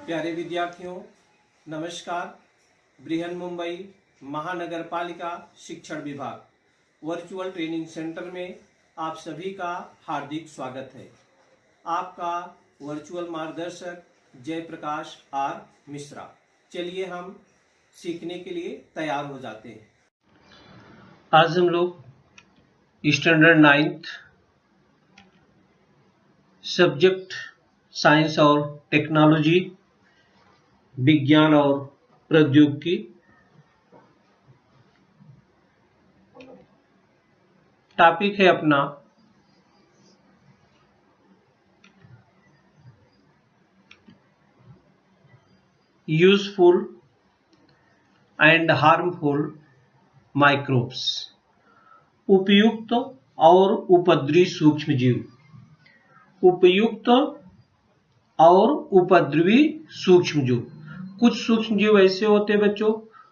प्यारे विद्यार्थियों, नमस्कार। बृहन मुंबई महानगर पालिका शिक्षण विभाग वर्चुअल ट्रेनिंग सेंटर में आप सभी का हार्दिक स्वागत है। आपका वर्चुअल मार्गदर्शक जयप्रकाश आर मिश्रा। चलिए हम सीखने के लिए तैयार हो जाते हैं। आज हम लोग स्टैंडर्ड 9th सब्जेक्ट साइंस और टेक्नोलॉजी, विज्ञान और प्रौद्योगिकी, टॉपिक है अपना यूजफुल एंड हार्मफुल माइक्रोब्स, उपयुक्त और उपद्रवी सूक्ष्मजीव। उपयुक्त और उपद्रवी सूक्ष्मजीव, कुछ सूक्ष्मजीव ऐसे होते हैं बच्चों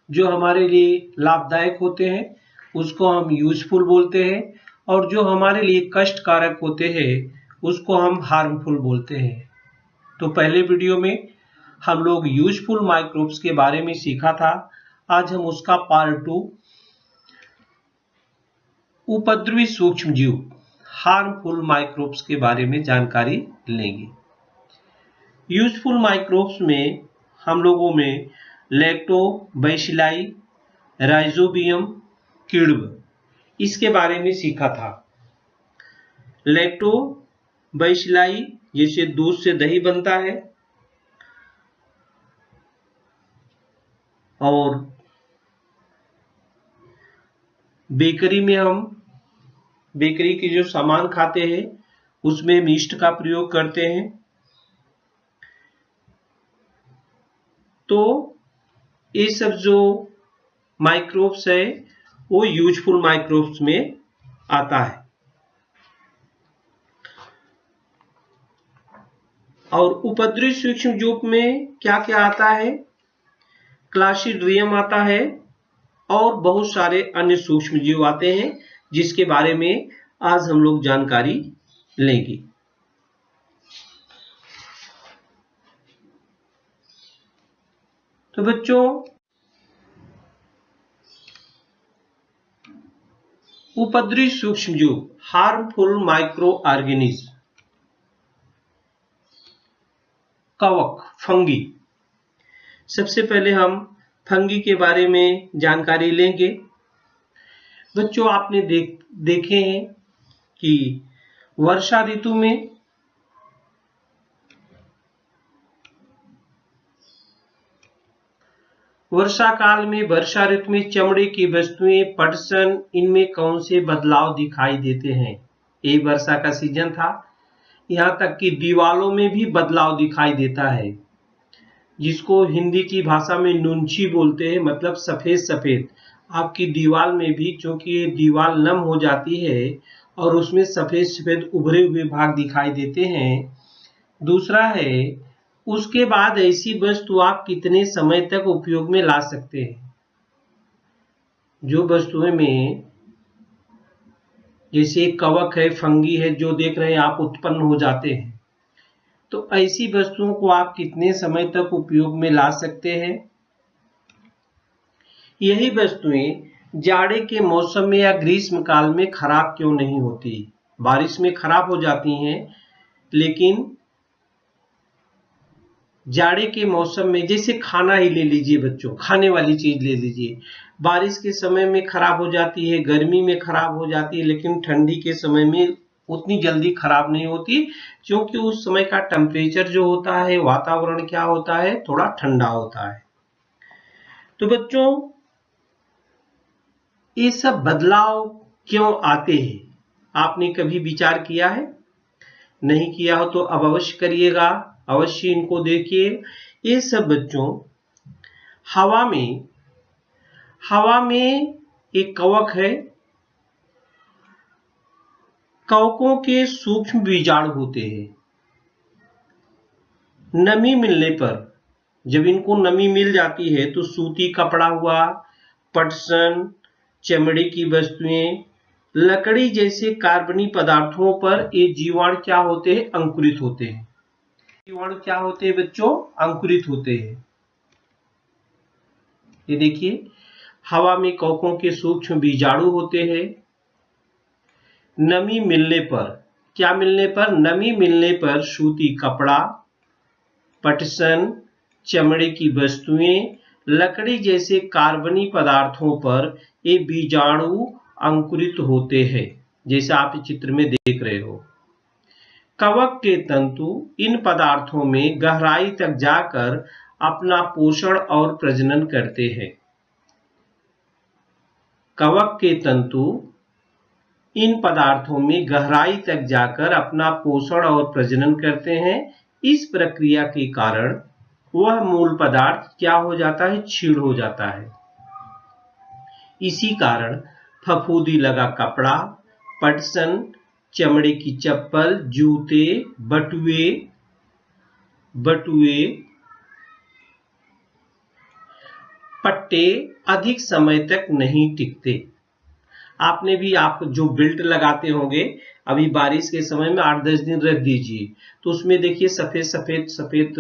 जो हमारे लिए लाभदायक होते हैं, उसको हम यूजफुल बोलते हैं, और जो हमारे लिए कष्टकारक होते हैं उसको हम हार्मफुल बोलते हैं। तो पहले वीडियो में हम लोग यूजफुल माइक्रोब्स के बारे में सीखा था। आज हम उसका पार्ट 2 उपद्रवी सूक्ष्मजीव हार्मफुल माइक्रोब्स के बारे में जानकारी लेंगे। यूजफुल माइक्रोब्स में हम लोगों में लैक्टोबैसिलाई, राइजोबियम, किण्व, इसके बारे में सीखा था। लैक्टोबैसिलाई जैसे दूध से दही बनता है, और बेकरी में हम बेकरी के जो सामान खाते हैं उसमें हम यीस्ट का प्रयोग करते हैं। तो ये सब जो माइक्रोब्स है वो यूजफुल माइक्रोब्स में आता है। और उपद्रवी सूक्ष्मजीव में क्या क्या आता है? क्लास्ट्रीडियम आता है और बहुत सारे अन्य सूक्ष्मजीव आते हैं, जिसके बारे में आज हम लोग जानकारी लेंगे। तो बच्चों, उपद्रवी सूक्ष्मजीव हार्मफुल माइक्रो ऑर्गेनिज्म, कवक, फंगी। सबसे पहले हम फंगी के बारे में जानकारी लेंगे। बच्चों, आपने देखे हैं कि वर्षा ऋतु में वर्षा काल में वर्षा ऋतु में चमड़े की वस्तुएं, पटसन, इनमें कौन से बदलाव दिखाई देते हैं? ये वर्षा का सीजन था, यहाँ तक कि दीवालों में भी बदलाव दिखाई देता है, जिसको हिंदी की भाषा में नुनछी बोलते हैं, मतलब सफेद सफेद। आपकी दीवार में भी, चूंकि ये दीवार नम हो जाती है और उसमें सफेद सफेद उभरे हुए भाग दिखाई देते हैं। दूसरा है, उसके बाद ऐसी वस्तु आप कितने समय तक उपयोग में ला सकते हैं? जो वस्तुएं में जैसे कवक है, फंगी है, जो देख रहे हैं आप, उत्पन्न हो जाते हैं, तो ऐसी वस्तुओं को आप कितने समय तक उपयोग में ला सकते हैं? यही वस्तुएं जाड़े के मौसम में या ग्रीष्म काल में खराब क्यों नहीं होती? बारिश में खराब हो जाती हैं, लेकिन जाड़े के मौसम में, जैसे खाना ही ले लीजिए बच्चों, खाने वाली चीज ले लीजिए, बारिश के समय में खराब हो जाती है, गर्मी में खराब हो जाती है, लेकिन ठंडी के समय में उतनी जल्दी खराब नहीं होती, क्योंकि उस समय का टेम्परेचर जो होता है, वातावरण क्या होता है, थोड़ा ठंडा होता है। तो बच्चों, ये सब बदलाव क्यों आते हैं? आपने कभी विचार किया है? नहीं किया हो तो अब अवश्य करिएगा, अवश्य इनको देखिए। ये सब बच्चों हवा में एक कवक है, कवकों के सूक्ष्म बीजाणु होते हैं। नमी मिलने पर, जब इनको नमी मिल जाती है तो सूती कपड़ा हुआ, पटसन, चमड़े की वस्तुएं, लकड़ी जैसे कार्बनिक पदार्थों पर ये जीवाणु क्या होते हैं? अंकुरित होते हैं। जीवाणु क्या होते हैं बच्चों? अंकुरित होते हैं। ये देखिए, हवा में कवकों के सूक्ष्म बीजाणु होते हैं। नमी मिलने पर, क्या मिलने पर? नमी मिलने पर सूती कपड़ा, पटसन, चमड़े की वस्तुएं, लकड़ी जैसे कार्बनी पदार्थों पर ये बीजाणु अंकुरित होते हैं, जैसा आप चित्र में देख रहे हो। कवक के तंतु इन पदार्थों में गहराई तक जाकर अपना पोषण और प्रजनन करते हैं। कवक के तंतु इन पदार्थों में गहराई तक जाकर अपना पोषण और प्रजनन करते हैं। इस प्रक्रिया के कारण वह मूल पदार्थ क्या हो जाता है? क्षीण हो जाता है। इसी कारण फफूंदी लगा कपड़ा, पटसन, चमड़े की चप्पल, जूते, बटुए, पट्टे अधिक समय तक नहीं टिकते। आपने भी, आप जो बेल्ट लगाते होंगे, अभी बारिश के समय में 8-10 दिन रख दीजिए, तो उसमें देखिए सफेद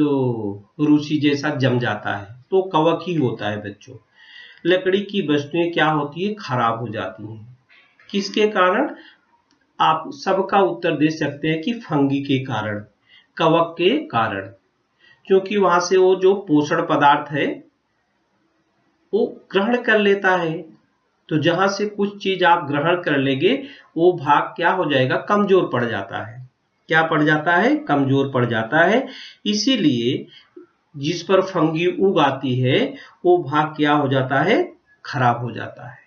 रूसी जैसा जम जाता है, तो कवक ही होता है बच्चों। लकड़ी की वस्तुएं क्या होती है? खराब हो जाती हैं। किसके कारण? आप सबका उत्तर दे सकते हैं कि फंगी के कारण, कवक के कारण, क्योंकि वहां से वो जो पोषण पदार्थ है वो ग्रहण कर लेता है। तो जहां से कुछ चीज आप ग्रहण कर लेंगे, वो भाग क्या हो जाएगा? कमजोर पड़ जाता है। क्या पड़ जाता है? कमजोर पड़ जाता है। इसीलिए जिस पर फंगी उग आती है, वो भाग क्या हो जाता है? खराब हो जाता है।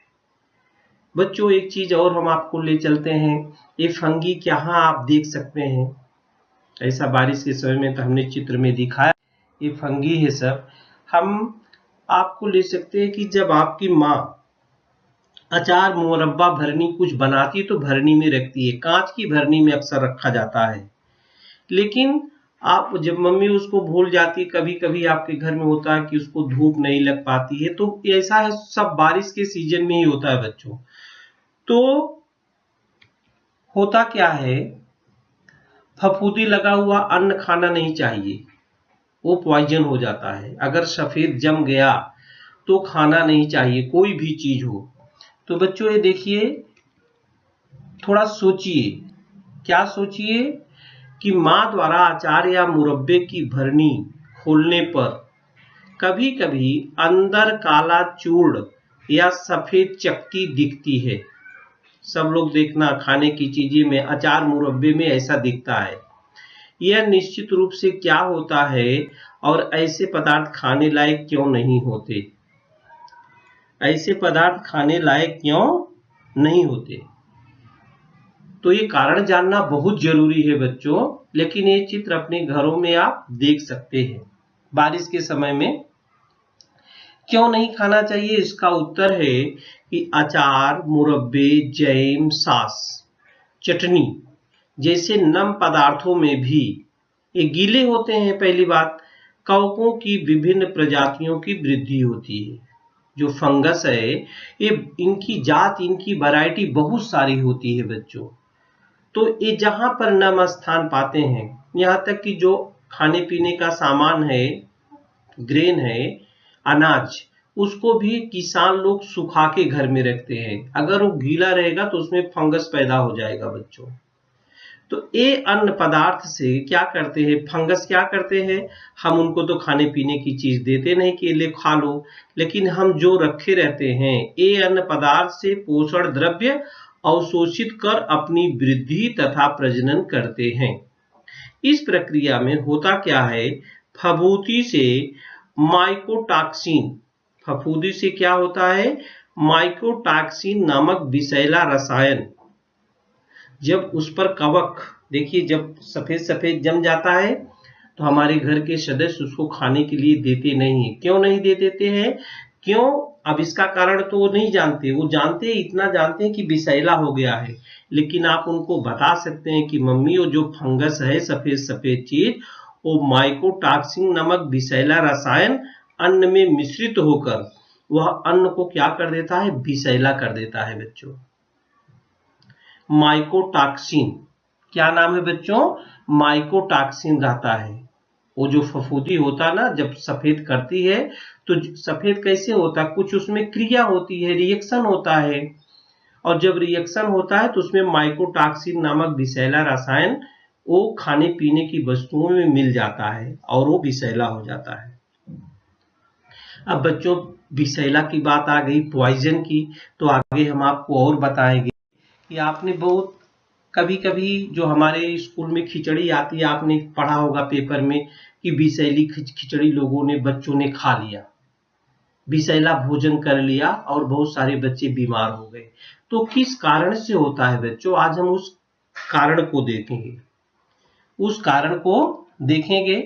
बच्चों, एक चीज और हम आपको ले चलते हैं। ये फंगी कहाँ आप देख सकते हैं? ऐसा बारिश के समय में तो हमने चित्र में दिखाया, ये फंगी है सब। हम आपको ले सकते हैं कि जब आपकी माँ अचार, मुरब्बा, भरनी कुछ बनाती है तो भरनी में रखती है। कांच की भरनी में अक्सर रखा जाता है। लेकिन आप जब मम्मी उसको भूल जाती है, कभी कभी आपके घर में होता है कि उसको धूप नहीं लग पाती है, तो ऐसा है, सब बारिश के सीजन में ही होता है बच्चों। तो होता क्या है, फफूंदी लगा हुआ अन्न खाना नहीं चाहिए, वो पॉइजन हो जाता है। अगर सफेद जम गया तो खाना नहीं चाहिए, कोई भी चीज हो। तो बच्चों ये देखिए, थोड़ा सोचिए, क्या सोचिए कि माँ द्वारा अचार या मुरब्बे की भरनी खोलने पर कभी कभी अंदर काला चूर्ण या सफेद चक्की दिखती है। सब लोग देखना, खाने की चीजें में, अचार मुरब्बे में ऐसा दिखता है। यह निश्चित रूप से क्या होता है और ऐसे पदार्थ खाने लायक क्यों नहीं होते? ऐसे पदार्थ खाने लायक क्यों नहीं होते? तो ये कारण जानना बहुत जरूरी है बच्चों। लेकिन ये चित्र अपने घरों में आप देख सकते हैं। बारिश के समय में क्यों नहीं खाना चाहिए? इसका उत्तर है कि अचार, मुरब्बे, जैम, सॉस, चटनी जैसे नम पदार्थों में भी ये गीले होते हैं। पहली बात, कवकों की विभिन्न प्रजातियों की वृद्धि होती है। जो फंगस है, ये इनकी जात, इनकी वैरायटी बहुत सारी होती है बच्चों। तो ये जहां पर नम स्थान पाते हैं, यहाँ तक कि जो खाने पीने का सामान है, ग्रेन है, अनाज, उसको भी किसान लोग सुखा के घर में रखते हैं। अगर वो गीला रहेगा तो उसमें फंगस पैदा हो जाएगा बच्चों। तो ये अन्न पदार्थ से क्या करते हैं, फंगस क्या करते हैं, हम उनको तो खाने पीने की चीज देते नहीं कि ले खा लो, लेकिन हम जो रखे रहते हैं, ये अन्न पदार्थ से पोषण द्रव्य अवशोषित कर अपनी वृद्धि तथा प्रजनन करते हैं। इस प्रक्रिया में होता क्या है, फफूंदी से माइकोटॉक्सिन, फफूंदी से क्या होता है, माइकोटॉक्सिन नामक विषैला रसायन, जब उस पर कवक, देखिए जब सफेद सफेद जम जाता है तो हमारे घर के सदस्य उसको खाने के लिए देते नहीं है। क्यों नहीं दे देते हैं? क्यों? अब इसका कारण तो वो नहीं जानते, वो जानते, इतना जानते हैं कि विषैला हो गया है। लेकिन आप उनको बता सकते हैं कि मम्मी, वो जो फंगस है, सफेद सफेद चीज, वो माइकोटॉक्सिन नामक विषैला रसायन अन्न में मिश्रित होकर वह अन्न को क्या कर देता है, विषैला कर देता है बच्चों। माइकोटॉक्सिन, क्या नाम है बच्चों? माइकोटॉक्सिन रहता है। वो जो फफूंदी होता ना जब सफेद करती है तो सफेद कैसे होता, कुछ उसमें क्रिया होती है, रिएक्शन होता है, और जब रिएक्शन होता है तो उसमें माइकोटॉक्सिन नामक विषैला रसायन वो खाने पीने की वस्तुओं में मिल जाता है और वो विषैला हो जाता है। अब बच्चों विषैला की बात आ गई पॉइजन की, तो आगे हम आपको और बताएंगे कि आपने बहुत कभी कभी जो हमारे स्कूल में खिचड़ी आती है, आपने पढ़ा होगा पेपर में कि विषैली खिचड़ी लोगों ने, बच्चों ने खा लिया, विषैला भोजन कर लिया और बहुत सारे बच्चे बीमार हो गए। तो किस कारण से होता है बच्चों, आज हम उस कारण को देखेंगे। उस कारण को देखेंगे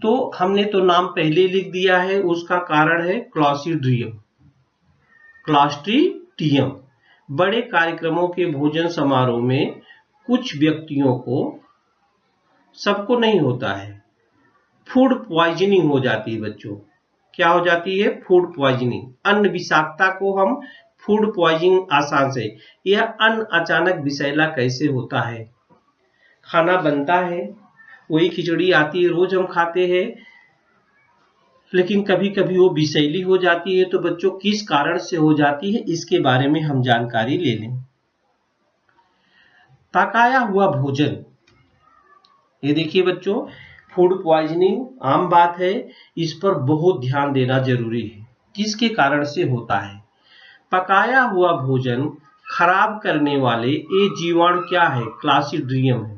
तो हमने तो नाम पहले लिख दिया है, उसका कारण है क्लॉस्ट्रीडियम। क्लॉस्ट्रीडियम बड़े कार्यक्रमों के भोजन समारोह में कुछ व्यक्तियों को, सबको नहीं होता है, फूड पॉइजनिंग हो जाती है बच्चों। क्या हो जाती है? Food poisoning. अन्न विषाक्तता को हम फूड पॉइजनिंग आसान से, यह अन्न अचानक विषैला कैसे होता है? खाना बनता है, वही खिचड़ी आती है, रोज हम खाते हैं, लेकिन कभी कभी वो विषैली हो जाती है। तो बच्चों किस कारण से हो जाती है इसके बारे में हम जानकारी ले लें। पकाया हुआ भोजन, ये देखिए बच्चों, फूड पॉइजनिंग आम बात है, इस पर बहुत ध्यान देना जरूरी है। किसके कारण से होता है? पकाया हुआ भोजन खराब करने वाले ये जीवाणु क्या है? क्लॉस्ट्रीडियम है।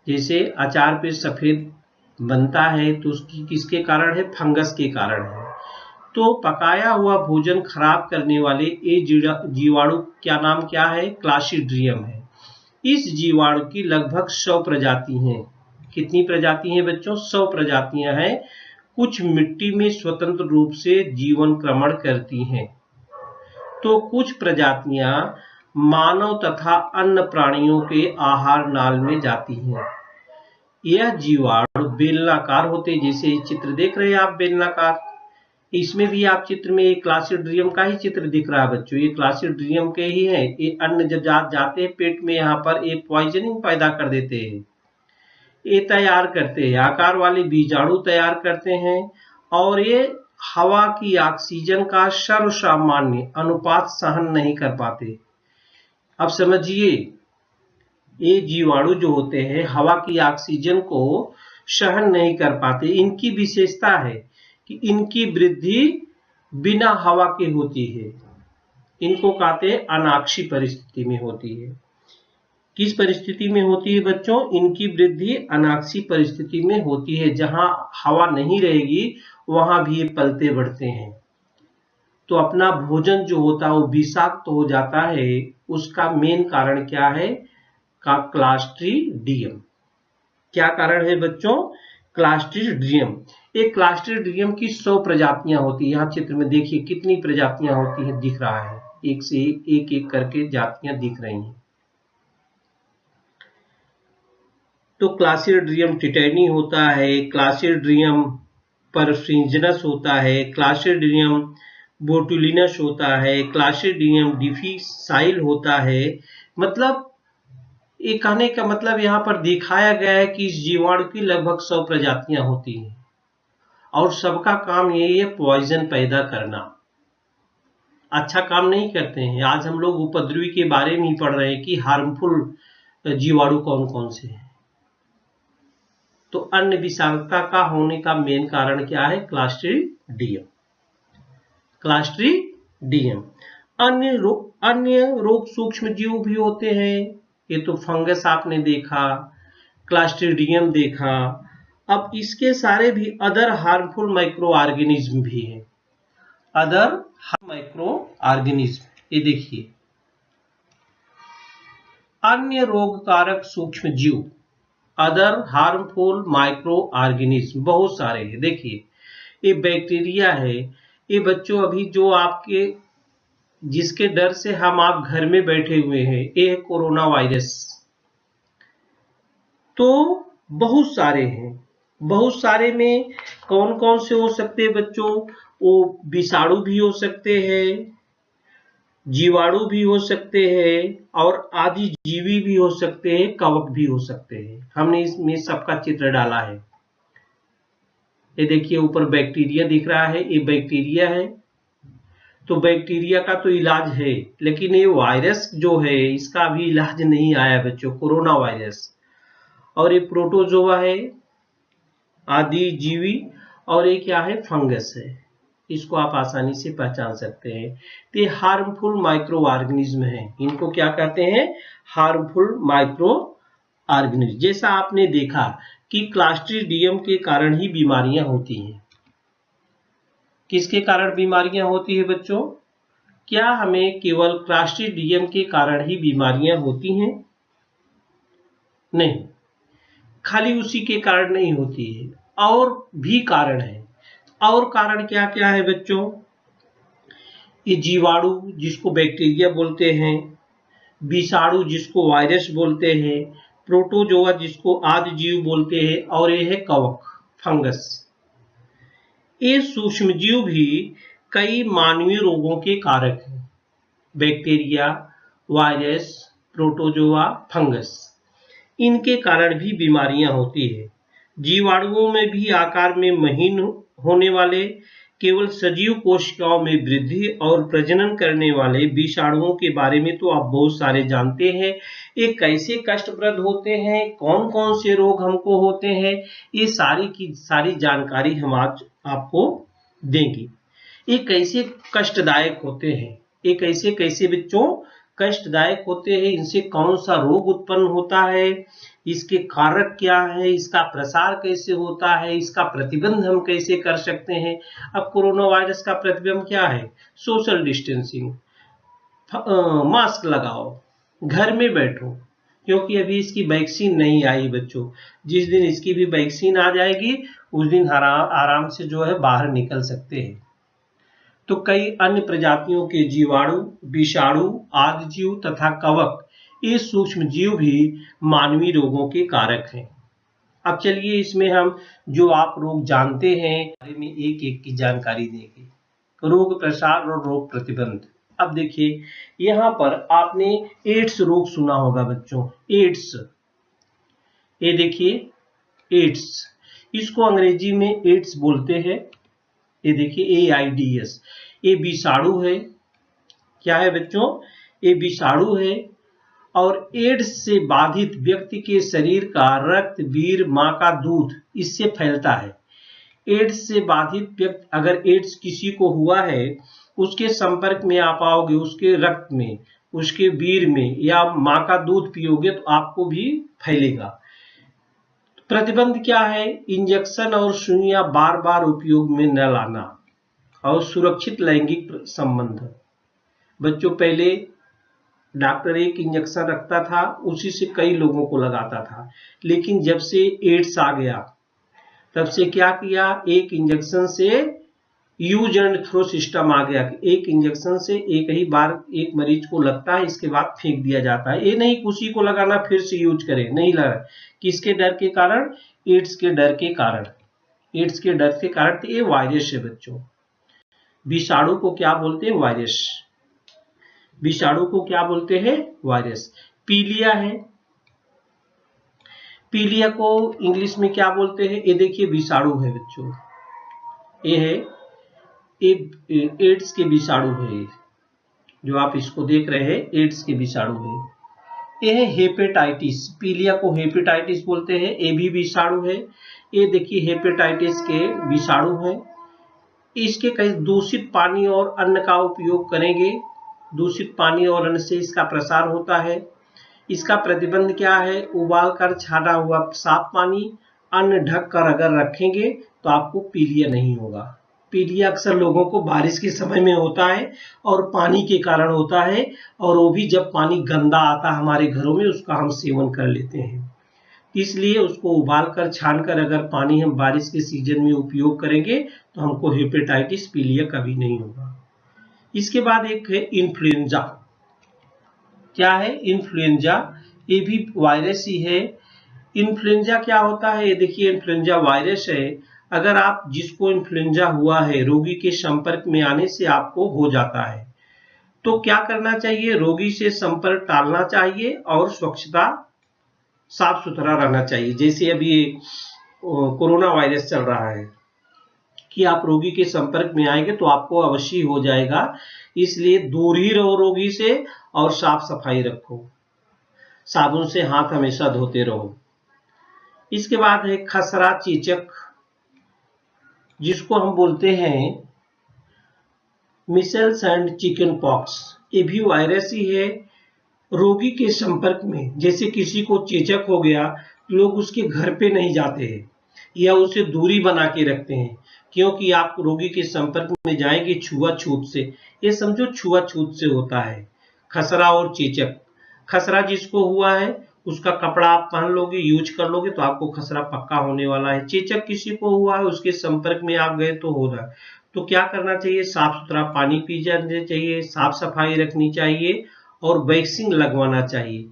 जैसे अचार पे सफेद बनता है तो उसकी किसके कारण है? फंगस के कारण है। तो पकाया हुआ भोजन खराब करने वाले ये जीवाणु क्या नाम क्या है? क्लॉस्ट्रीडियम है। इस जीवाणु की लगभग 100 प्रजाति हैं। कितनी प्रजाति हैं बच्चों? 100 प्रजातियां हैं। कुछ मिट्टी में स्वतंत्र रूप से जीवन क्रमण करती हैं, तो कुछ प्रजातियां मानव तथा अन्य प्राणियों के आहार नाल में जाती हैं। यह जीवाणु बेलनाकार होते, जैसे चित्र देख रहे हैं आप बेलनाकार, इसमें भी आप चित्र में एक क्लॉस्ट्रीडियम का ही चित्र दिख रहा है बच्चों, ये क्लॉस्ट्रीडियम के ही है। ये अन्न जब जाते हैं पेट में, यहाँ पर ये पॉइजनिंग पैदा कर देते हैं, ये तैयार करते हैं, आकार वाले बीजाणु तैयार करते हैं, और ये हवा की ऑक्सीजन का सर्वसामान्य अनुपात सहन नहीं कर पाते। अब समझिए, ये जीवाणु जो होते हैं हवा की ऑक्सीजन को सहन नहीं कर पाते। इनकी विशेषता है कि इनकी वृद्धि बिना हवा के होती है। इनको कहते हैं अनाक्षी परिस्थिति में होती है। किस परिस्थिति में होती है बच्चों? इनकी वृद्धि अनाक्षी परिस्थिति में होती है, जहां हवा नहीं रहेगी वहां भी ये पलते बढ़ते हैं। तो अपना भोजन जो होता है वो विषाक्त हो जाता है। उसका मेन कारण क्या है? का क्लॉस्ट्रीडियम। क्या कारण है बच्चों? क्लॉस्ट्रीडियम। एक क्लॉस्ट्रीडियम की 100 प्रजातियां होती है। यहाँ चित्र में देखिए कितनी प्रजातियां होती हैं, दिख रहा है, एक से एक एक करके जातियां दिख रही हैं। तो क्लॉस्ट्रीडियम टिटैनी होता है, क्लॉस्ट्रीडियम परफिंजनस होता है, क्लॉस्ट्रीडियम बोटुलिनस होता है, क्लॉस्ट्रीडियम डिफिसाइल होता है। मतलब ये कहने का मतलब यहाँ पर दिखाया गया है कि इस जीवाणु की लगभग 100 प्रजातियां होती हैं और सबका काम यही है पॉइजन पैदा करना। अच्छा काम नहीं करते हैं। आज हम लोग उपद्रवी के बारे में ही पढ़ रहे हैं कि हार्मफुल जीवाणु कौन कौन से हैं। तो अन्न विषाक्तता का होने का मेन कारण क्या है? क्लॉस्ट्रीडियम। क्लॉस्ट्रीडियम। अन्य रोग सूक्ष्म जीव भी होते हैं। ये तो फंगस आपने देखा, क्लॉस्ट्रीडियम देखा। अब इसके सारे भी अदर हार्मफुल माइक्रो ऑर्गेनिज्म भी हैं। अदर माइक्रो ऑर्गेनिज्म, ये देखिए, अन्य रोगकारक सूक्ष्म जीव, अदर हार्मफुल माइक्रो ऑर्गेनिज्म बहुत सारे हैं। देखिए, ये बैक्टीरिया है, ये बच्चों अभी जो आपके जिसके डर से आप घर में बैठे हुए हैं, ये है कोरोना वायरस। तो बहुत सारे हैं। बहुत सारे में कौन कौन से हो सकते हैं बच्चों? वो विषाणु भी हो सकते हैं, जीवाणु भी हो सकते हैं और आदि जीवी भी हो सकते हैं, कवक भी हो सकते हैं। हमने इसमें सबका चित्र डाला है। ये देखिए ऊपर बैक्टीरिया दिख रहा है, ये बैक्टीरिया है। तो बैक्टीरिया का तो इलाज है, लेकिन ये वायरस जो है इसका अभी इलाज नहीं आया बच्चों, कोरोना वायरस। और ये प्रोटोजोआ है, आदि जीवी, और ये क्या है, फंगस है। इसको आप आसानी से पहचान सकते हैं। तो ये हार्मफुल माइक्रो ऑर्गेनिज्म है। इनको क्या कहते हैं, हार्मफुल माइक्रो ऑर्गेनिज्म। जैसा आपने देखा कि क्लस्ट्रीडियम के कारण ही बीमारियां होती हैं। किसके कारण बीमारियां होती है बच्चों? क्या हमें केवल क्लस्ट्रीडियम के कारण ही बीमारियां होती हैं? नहीं, खाली उसी के कारण नहीं होती है, और भी कारण है। और कारण क्या क्या है बच्चों? ये जीवाणु जिसको बैक्टीरिया बोलते हैं, विषाणु जिसको वायरस बोलते हैं, प्रोटोजोआ जिसको आदि जीव बोलते हैं, और ये है कवक, फंगस। ये सूक्ष्मजीव भी कई मानवीय रोगों के कारक हैं। बैक्टीरिया, वायरस, प्रोटोजोआ, फंगस, इनके कारण भी बीमारियां होती है। जीवाणुओं में भी आकार में महीन होने वाले, केवल सजीव कोशिकाओं में वृद्धि और प्रजनन करने वाले विषाणुओं के बारे में तो आप बहुत सारे जानते हैं। ये कैसे कष्टप्रद होते हैं, कौन कौन से रोग हमको होते हैं, ये सारी की सारी जानकारी हम आज आपको देंगे। ये कैसे कष्टदायक होते हैं, ये कैसे कैसे बच्चों कष्टदायक होते हैं, इनसे कौन सा रोग उत्पन्न होता है, इसके कारक क्या है, इसका प्रसार कैसे होता है, इसका प्रतिबंध हम कैसे कर सकते हैं। अब कोरोना वायरस का प्रतिबंध क्या है? सोशल डिस्टेंसिंग, मास्क लगाओ, घर में बैठो, क्योंकि अभी इसकी वैक्सीन नहीं आई बच्चों। जिस दिन इसकी भी वैक्सीन आ जाएगी उस दिन आराम से जो है बाहर निकल सकते हैं। तो कई अन्य प्रजातियों के जीवाणु, विषाणु, आदिजीव तथा कवक, ये सूक्ष्म जीव भी मानवीय रोगों के कारक हैं। अब चलिए इसमें हम जो आप रोग जानते हैं बारे में एक एक की जानकारी देंगे। रोग प्रसार और रोग प्रतिबंध। अब देखिए यहाँ पर आपने एड्स रोग सुना होगा बच्चों, एड्स। ये देखिए एड्स, इसको अंग्रेजी में एड्स बोलते हैं। ये देखिए AIDS, ये विषाणु है। क्या है बच्चों? ये विषाणु है, और एड्स से बाधित व्यक्ति के शरीर का रक्त, वीर, मां का दूध इससे फैलता है। एड्स से बाधित व्यक्ति, अगर एड्स किसी को हुआ है, उसके संपर्क में आप आओगे, उसके रक्त में, उसके वीर में, या मां का दूध पियोगे तो आपको भी फैलेगा। प्रतिबंध क्या है? इंजेक्शन और सुइयां बार बार उपयोग में न लाना, और सुरक्षित लैंगिक संबंध। बच्चों पहले डॉक्टर एक इंजेक्शन रखता था, उसी से कई लोगों को लगाता था, लेकिन जब से एड्स आ गया तब से क्या किया, एक इंजेक्शन से यूज एंड थ्रो सिस्टम आ गया कि एक इंजेक्शन से एक ही बार एक मरीज को लगता है, इसके बाद फेंक दिया जाता है। ये नहीं उसी को लगाना फिर से यूज करें, नहीं लगा। किसके डर के कारण? एड्स के डर के कारण। एड्स के डर के कारण। तो ये वायरस है बच्चों। विषाणु को क्या बोलते हैं? वायरस। विषाणु को क्या बोलते हैं? वायरस। पीलिया है, पीलिया को इंग्लिश में क्या बोलते हैं? ये देखिए विषाणु है बच्चों, ये है एड्स के विषाणु है, जो आप इसको देख रहे हैं एड्स के विषाणु है। ये है हेपेटाइटिस, पीलिया को हेपेटाइटिस बोलते हैं, ये भी विषाणु है। ये देखिए हेपेटाइटिस के विषाणु है। इसके कई दूषित पानी और अन्न का उपयोग करेंगे, दूषित पानी और अन्न से इसका प्रसार होता है। इसका प्रतिबंध क्या है? उबाल कर छाना हुआ साफ पानी, अन्न ढक कर अगर रखेंगे तो आपको पीलिया नहीं होगा। पीलिया अक्सर लोगों को बारिश के समय में होता है और पानी के कारण होता है, और वो भी जब पानी गंदा आता है हमारे घरों में, उसका हम सेवन कर लेते हैं। इसलिए उसको उबाल कर छान कर अगर पानी हम बारिश के सीजन में उपयोग करेंगे तो हमको हेपेटाइटिस, पीलिया कभी नहीं होगा। इसके बाद एक है इन्फ्लुएंजा। क्या है? इन्फ्लुएंजा, ये भी वायरस ही है। इन्फ्लुएंजा क्या होता है? ये देखिए इन्फ्लुएंजा वायरस है। अगर आप जिसको इन्फ्लुएंजा हुआ है, रोगी के संपर्क में आने से आपको हो जाता है, तो क्या करना चाहिए, रोगी से संपर्क टालना चाहिए और स्वच्छता साफ सुथरा रहना चाहिए। जैसे अभी कोरोना वायरस चल रहा है कि आप रोगी के संपर्क में आएंगे तो आपको अवश्य हो जाएगा, इसलिए दूर ही रहो रोगी से और साफ सफाई रखो, साबुन से हाथ हमेशा धोते रहो। इसके बाद है खसरा चेचक, जिसको हम बोलते हैं मिसेल्स एंड चिकन पॉक्स। ये भी वायरस ही है। रोगी के संपर्क में जैसे किसी को चेचक हो गया, लोग उसके घर पे नहीं जाते हैं या उसे दूरी बना के रखते हैं, क्योंकि आप रोगी के संपर्क में जाएंगे छुआछूत से। ये समझो छुआछूत से होता है खसरा और चेचक। खसरा जिसको हुआ है उसका कपड़ा आप पहन लोगे, यूज कर लोगे तो आपको खसरा पक्का होने वाला है। चेचक किसी को हुआ है, उसके संपर्क में आप गए तो हो रहा है। तो क्या करना चाहिए, साफ सुथरा पानी पी जाना चाहिए, साफ सफाई रखनी चाहिए और वैक्सीन लगवाना चाहिए।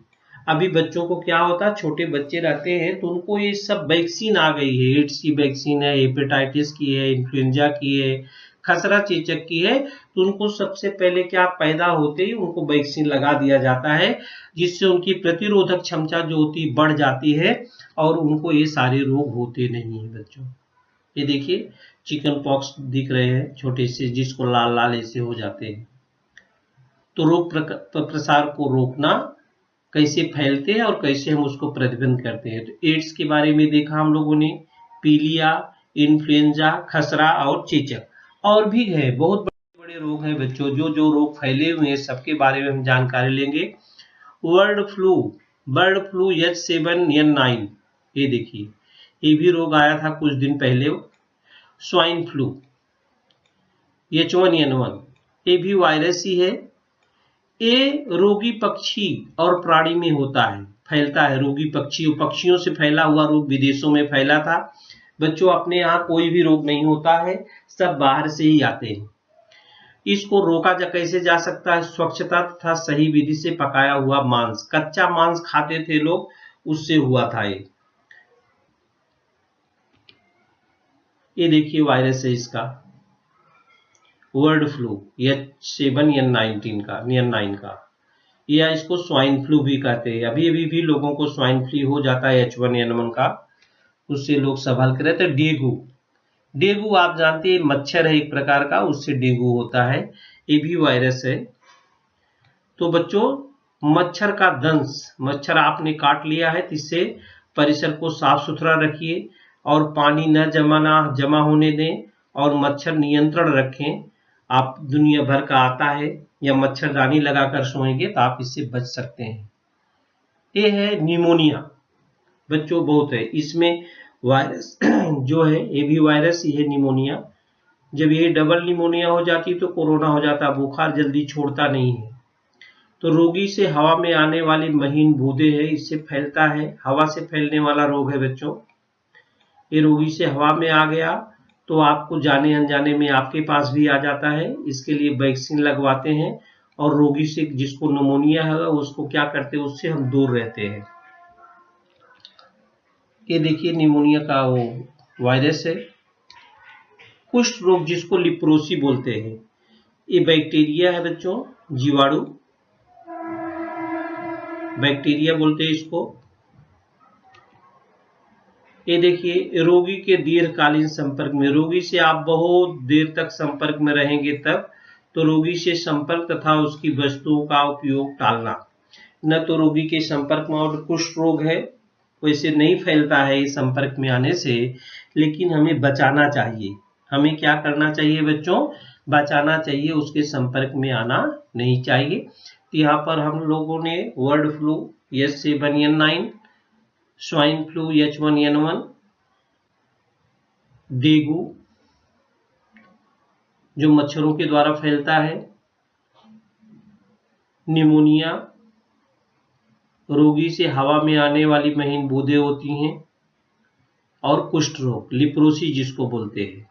अभी बच्चों को क्या होता है, छोटे बच्चे रहते हैं तो उनको ये सब वैक्सीन आ गई है, एड्स की वैक्सीन है, हेपेटाइटिस की है, इन्फ्लुएंजा की है, खसरा चेचक की है। तो उनको सबसे पहले क्या, पैदा होते ही उनको वैक्सीन लगा दिया जाता है, जिससे उनकी प्रतिरोधक क्षमता जो होती बढ़ जाती है और उनको ये सारे रोग होते नहीं है बच्चों। ये देखिए चिकन पॉक्स दिख रहे हैं छोटे से, जिसको लाल लाल ऐसे हो जाते हैं। तो रोग प्रसार को रोकना, कैसे फैलते हैं और कैसे हम उसको प्रतिबंध करते हैं। तो एड्स के बारे में देखा हम लोगों ने, पीलिया, इन्फ्लुएंजा, खसरा और चेचक, और भी है बहुत बड़े बड़े रोग हैं बच्चों। जो जो रोग फैले हुए हैं सबके बारे में हम जानकारी लेंगे। बर्ड फ्लू H7N9, ये देखिए ये भी रोग आया था कुछ दिन पहले। स्वाइन फ्लू H1N1, ये भी वायरस ही है। ये रोगी पक्षी और प्राणी में होता है, फैलता है। रोगी पक्षियों से फैला हुआ रोग विदेशों में फैला था बच्चों। अपने यहाँ कोई भी रोग नहीं होता है, सब बाहर से ही आते हैं। इसको रोका कैसे जा सकता है, स्वच्छता तथा सही विधि से पकाया हुआ मांस। कच्चा मांस खाते थे लोग, उससे हुआ था ये देखिए वायरस है इसका, बर्ड फ्लू H7N9 का, या इसको स्वाइन फ्लू भी कहते हैं। अभी अभी भी लोगों को स्वाइन फ्लू हो जाता है H1N1 का, उससे लोग संभल के रहते। डेंगू आप जानते हैं मच्छर है एक प्रकार का, उससे डेंगू होता है, ये भी वायरस है। तो बच्चों मच्छर का दंश, मच्छर आपने काट लिया है तो इससे परिसर को साफ सुथरा रखिए और पानी न जमा होने दें और मच्छर नियंत्रण रखें। आप दुनिया भर का आता है या मच्छरदानी लगाकर सोएंगे तो आप इससे बच सकते हैं। ये है निमोनिया बच्चों, बहुत है इसमें वायरस जो है, ये भी वायरस ही है निमोनिया। जब ये डबल निमोनिया हो जाती तो कोरोना हो जाता, बुखार जल्दी छोड़ता नहीं है। तो रोगी से हवा में आने वाली महीन बूंदें है, इससे फैलता है, हवा से फैलने वाला रोग है बच्चों। ये रोगी से हवा में आ गया तो आपको जाने अनजाने में आपके पास भी आ जाता है, इसके लिए वैक्सीन लगवाते हैं। और रोगी से जिसको निमोनिया है उसको क्या करते हैं, उससे हम दूर रहते हैं। ये देखिए निमोनिया का वो वायरस है। कुष्ठ रोग जिसको लिप्रोसी बोलते हैं, ये बैक्टीरिया है बच्चों, जीवाणु बैक्टीरिया बोलते हैं इसको। ये देखिए रोगी के दीर्घकालीन संपर्क में, रोगी से आप बहुत देर तक संपर्क में रहेंगे तब, तो रोगी से संपर्क तथा उसकी वस्तुओं का उपयोग टालना। न तो रोगी के संपर्क में, और कुष्ठ रोग है वैसे नहीं फैलता है इस संपर्क में आने से, लेकिन हमें बचाना चाहिए। हमें क्या करना चाहिए बच्चों, बचाना चाहिए, उसके संपर्क में आना नहीं चाहिए। तो यहाँ पर हम लोगों ने bird flu H7N9, swine flu H1N1, dengue जो मच्छरों के द्वारा फैलता है, निमोनिया रोगी से हवा में आने वाली महीन बूंदें होती हैं, और कुष्ठ रोग लिप्रोसी जिसको बोलते हैं।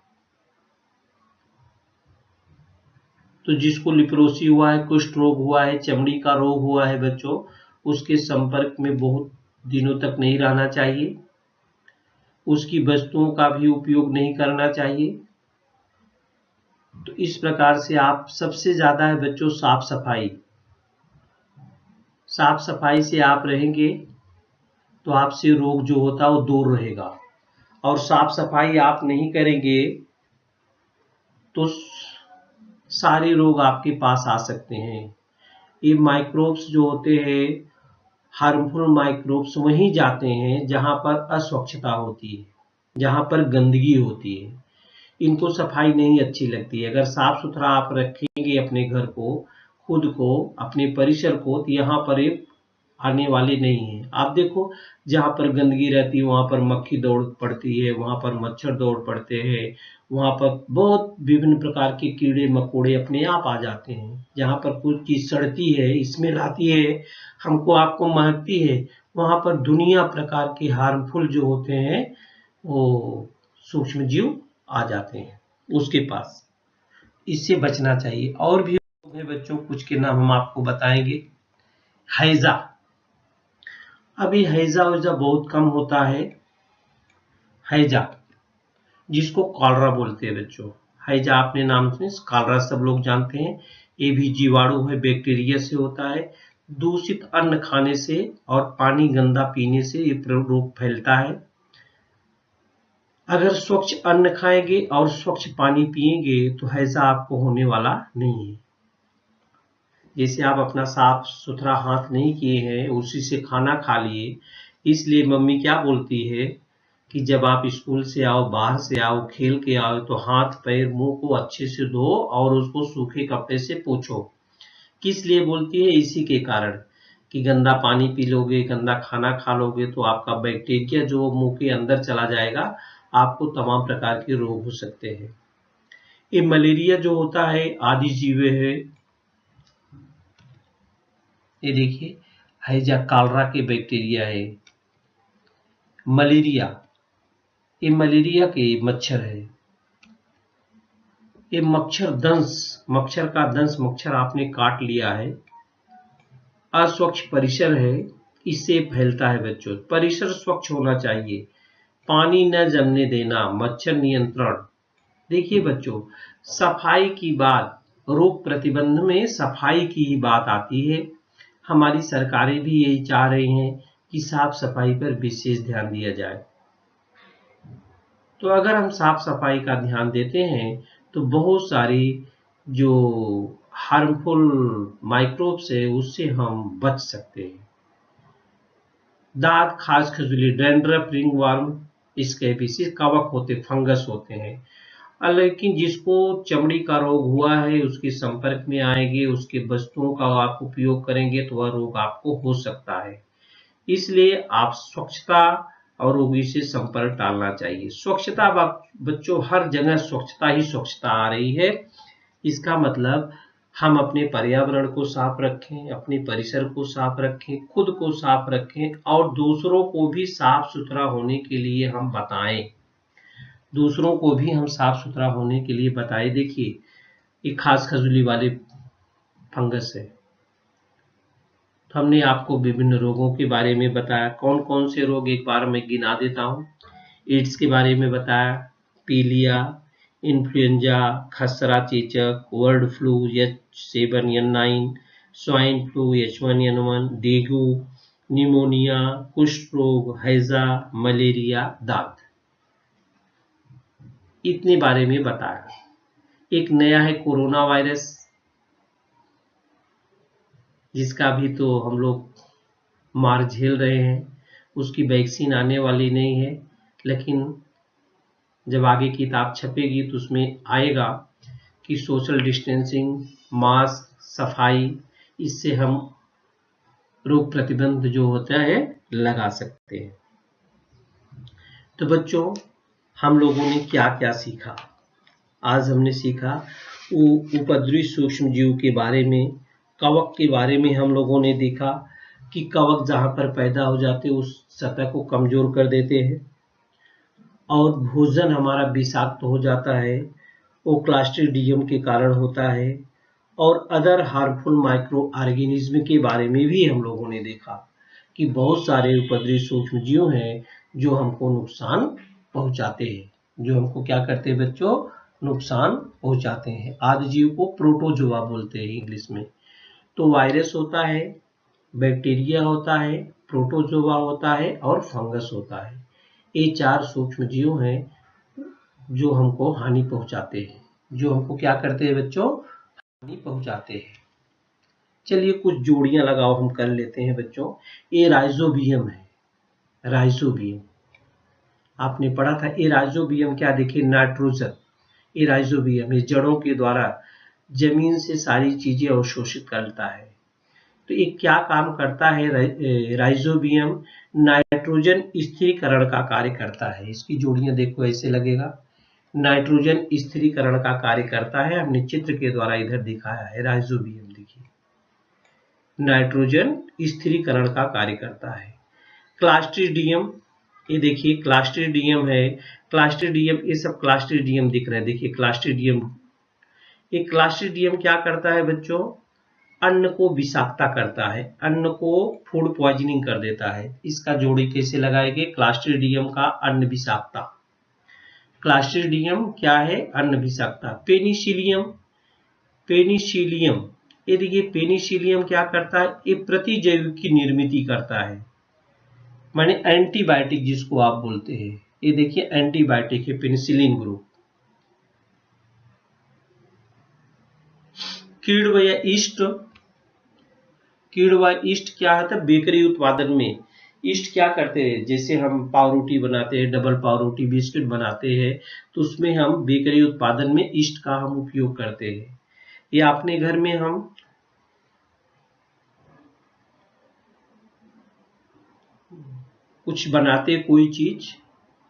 तो जिसको लिप्रोसी हुआ है, कुष्ठ रोग हुआ है, चमड़ी का रोग हुआ है बच्चों, उसके संपर्क में बहुत दिनों तक नहीं रहना चाहिए, उसकी वस्तुओं का भी उपयोग नहीं करना चाहिए। तो इस प्रकार से आप सबसे ज्यादा है बच्चों साफ सफाई से आप रहेंगे तो आपसे रोग जो होता है वो दूर रहेगा। और साफ सफाई आप नहीं करेंगे तो सारे रोग आपके पास आ सकते हैं। ये माइक्रोब्स जो होते हैं, हार्मफुल माइक्रोब्स वहीं जाते हैं जहां पर अस्वच्छता होती है, जहां पर गंदगी होती है। इनको सफाई नहीं अच्छी लगती है। अगर साफ सुथरा आप रखेंगे अपने घर को, खुद को, अपने परिसर को, तो यहाँ पर ये आने वाले नहीं है। आप देखो जहाँ पर गंदगी रहती है वहां पर मक्खी दौड़ पड़ती है, वहां पर मच्छर दौड़ पड़ते हैं, वहां पर बहुत विभिन्न प्रकार के कीड़े मकोड़े अपने आप आ जाते हैं। जहाँ पर कुछ चीज सड़ती है, स्मेल आती है, हमको आपको महकती है, वहां पर दुनिया प्रकार के हार्मफुल जो होते हैं वो सूक्ष्म जीव आ जाते हैं उसके पास। इससे बचना चाहिए। और भी रोग हैं बच्चों, कुछ के नाम हम आपको बताएंगे। हैजा, अभी हैजा वैजा बहुत कम होता है। हैजा जिसको कॉलरा बोलते हैं बच्चों, हैजा आपने नाम सुने, कॉलरा सब लोग जानते हैं। ये भी जीवाणु है, बैक्टीरिया से होता है। दूषित अन्न खाने से और पानी गंदा पीने से ये रोग फैलता है। अगर स्वच्छ अन्न खाएंगे और स्वच्छ पानी पिएंगे तो हैजा आपको होने वाला नहीं है। जैसे आप अपना साफ सुथरा हाथ नहीं किए हैं, उसी से खाना खा लिए, इसलिए मम्मी क्या बोलती है कि जब आप स्कूल से आओ, बाहर से आओ, खेल के आओ, तो हाथ पैर मुंह को अच्छे से धो और उसको सूखे कपड़े से पोंछो। किस लिए बोलती है? इसी के कारण कि गंदा पानी पी लोगे, गंदा खाना खा लोगे तो आपका बैक्टीरिया जो मुंह के अंदर चला जाएगा, आपको तमाम प्रकार के रोग हो सकते हैं। ये मलेरिया जो होता है आदि जीवे है। ये देखिए हैजा कॉलरा के बैक्टीरिया है। मलेरिया, ये मलेरिया के मच्छर है। ये मच्छर का दंश मच्छर आपने काट लिया है। अस्वच्छ परिसर है, इससे फैलता है बच्चों। परिसर स्वच्छ होना चाहिए, पानी न जमने देना, मच्छर नियंत्रण। देखिए बच्चों, सफाई की बात, रोग प्रतिबंध में सफाई की ही बात आती है। हमारी सरकारें भी यही चाह रही हैं कि साफ सफाई पर विशेष ध्यान दिया जाए। तो अगर हम साफ सफाई का ध्यान देते हैं तो बहुत सारी जो हार्मफुल माइक्रोब्स है उससे हम बच सकते हैं। दांत, खाज खजुली, डैंड्रफ, रिंगवर्म, स्कैबिसिस कवक होते, फंगस होते हैं। लेकिन जिसको चमड़ी का रोग हुआ है, उसके संपर्क में आएंगे, उसके वस्तुओं का आप उपयोग करेंगे तो वह रोग आपको हो सकता है। इसलिए आप स्वच्छता और रोगी से संपर्क टालना चाहिए। स्वच्छता बच्चों, हर जगह स्वच्छता ही स्वच्छता आ रही है। इसका मतलब हम अपने पर्यावरण को साफ रखें, अपने परिसर को साफ रखें, खुद को साफ रखें और दूसरों को भी साफ सुथरा होने के लिए हम बताएं। दूसरों को भी हम साफ सुथरा होने के लिए बताएं। देखिए ये खास खजुली वाले फंगस है। तो हमने आपको विभिन्न रोगों के बारे में बताया। कौन कौन से रोग एक बार मैं गिना देता हूँ। एड्स के बारे में बताया, पीलिया, इन्फ्लुएंजा, खसरा चेचक, bird flu H7N9, swine flu H1N1, dengue, pneumonia, कुष्ठ रोग, हैजा, मलेरिया, दांत, इतने बारे में बताया। एक नया है कोरोना वायरस, जिसका भी तो हम लोग मार झेल रहे हैं। उसकी वैक्सीन आने वाली नहीं है, लेकिन जब आगे किताब छपेगी तो उसमें आएगा कि सोशल डिस्टेंसिंग, मास्क, सफाई, इससे हम रोग प्रतिबंध जो होता है लगा सकते हैं। तो बच्चों, हम लोगों ने क्या क्या सीखा? आज हमने सीखा उपद्रवी सूक्ष्म जीव के बारे में, कवक के बारे में। हम लोगों ने देखा कि कवक जहां पर पैदा हो जाते हैं उस सतह को कमजोर कर देते हैं और भोजन हमारा विषाक्त हो जाता है, वो क्लास्ट्रीडियम के कारण होता है। और अदर हार्मफुल माइक्रो ऑर्गेनिज्म के बारे में भी हम लोगों ने देखा कि बहुत सारे उपद्रवी सूक्ष्म जीव हैं जो हमको नुकसान पहुंचाते हैं, जो हमको क्या करते हैं बच्चों, नुकसान पहुंचाते हैं। आदि जीव को प्रोटोजोआ बोलते हैं इंग्लिश में। तो वायरस होता है, बैक्टीरिया होता है, प्रोटोजोआ होता है और फंगस होता है। ये 4 सूक्ष्म जीव हैं जो हमको हानि पहुंचाते हैं, जो हमको क्या करते हैं बच्चों, हानि पहुंचाते हैं। चलिए कुछ जोड़ियां लगाओ हम कर लेते हैं बच्चों। ये राइजोबियम है, राइजोबियम आपने पढ़ा था। ये राइजोबियम क्या, देखिए नाइट्रोजन, ये राइजोबियम ये जड़ों के द्वारा जमीन से सारी चीजें अवशोषित करता है। तो ये क्या काम करता है, राइजोबियम नाइट्रोजन स्थिरीकरण का कार्य करता है। इसकी जोड़ियां देखो ऐसे लगेगा, नाइट्रोजन स्थिरीकरण का कार्य करता है। हमने चित्र के द्वारा इधर दिखाया है। राइजोबियम देखिए नाइट्रोजन स्थिरीकरण का कार्य करता है। क्लास्ट्रीडियम, ये देखिए क्लास्ट्रीडियम है, क्लास्ट्रीडियम, ये सब क्लास्ट्रीडियम दिख रहे हैं। देखिए क्लास्ट्रीडियम, ये क्लास्ट्रीडियम क्या करता है बच्चों, अन्न को विषाक्ता करता है, अन्न को फूड पॉइजनिंग कर देता है। इसका जोड़ी कैसे लगाएंगे, क्लास्ट्रीडियम का अन्न विषाक्ता। क्लास्ट्रीडियम क्या है, अन्न विषाक्ता। पेनिसिलियम, पेनिसिलियम, ये देखिए पेनिसिलियम क्या करता है, ये प्रतिजैविक की निर्मित करता है, माने एंटीबायोटिक जिसको आप बोलते हैं। ये देखिए एंटीबायोटिक है, पेनिसिलिन ग्रुप। कीड़ व ईस्ट, कीड़ व ईस्ट क्या होता है, बेकरी उत्पादन में ईस्ट क्या करते हैं, जैसे हम पावरोटी बनाते हैं, डबल पावरोटी बिस्किट बनाते हैं, तो उसमें हम बेकरी उत्पादन में ईस्ट का हम उपयोग करते हैं। ये अपने घर में हम कुछ बनाते कोई चीज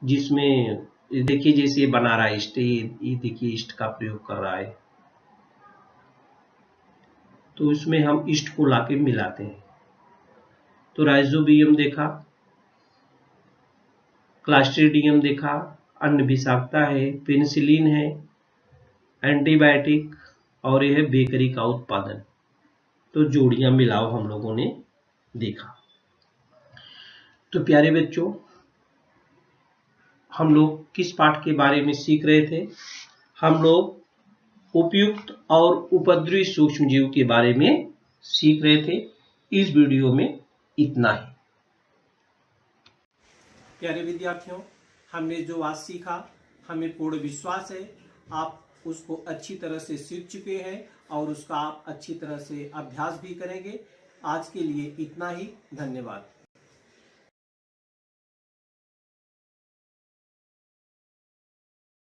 जिसमें देखिए जैसे बना रहा है ईस्ट, ये देखिए ईस्ट का प्रयोग कर रहा है, तो इसमें हम ईस्ट को लाके मिलाते हैं। तो राइजोबियम देखा, क्लास्ट्रीडियम देखा, अन्न विषाक्ता है, पेनिसिलिन है, एंटीबायोटिक, और यह है बेकरी का उत्पादन। तो जोड़ियां मिलाओ हम लोगों ने देखा। तो प्यारे बच्चों, हम लोग किस पाठ के बारे में सीख रहे थे, हम लोग उपयुक्त और उपद्रवी सूक्ष्म जीव के बारे में सीख रहे थे। इस वीडियो में इतना ही। प्यारे विद्यार्थियों, हमने जो आज सीखा, हमें पूर्ण विश्वास है आप उसको अच्छी तरह से सीख चुके हैं और उसका आप अच्छी तरह से अभ्यास भी करेंगे। आज के लिए इतना ही, धन्यवाद।